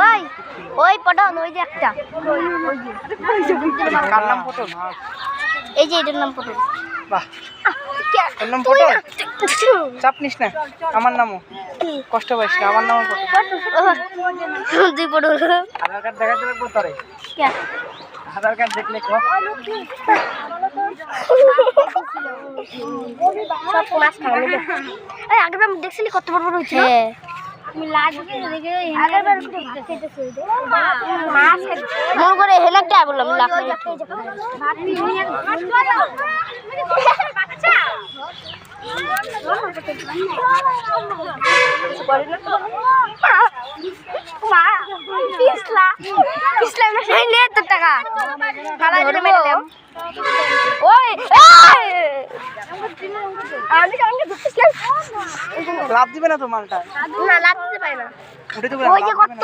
ওই ওই পটল ওই যে একটা কার নাম পটল? এই যে এটার নাম পটল। বাহ, তোর নাম পটল? চাপ নিস না, আমার নামও কষ্ট পাইস না, আমার নামও পটল। দুই পটল। আধার কার্ড দেখাতে লাগবো তোরে? আধার কার্ড দেখলে কো সব মাছ খাওয়া যাবে। এই আগের বার দেখছিলি কত বড় বড় হয়েছিল? তুমি লাগবে দেখে আগের বার ভাত খেতেছে মাছ মন করে হেলাটা বললাম লাখ ভাত নিয়ে বাচ্চা মা পিছলা পিছলা না নে তো টাকা খালা করে মেলাম। ওই আমি কারণে দুঃখিস লাভ দিবে না তো মালটা? না লাভ দিতে পারে না। উঠে তো ওই যে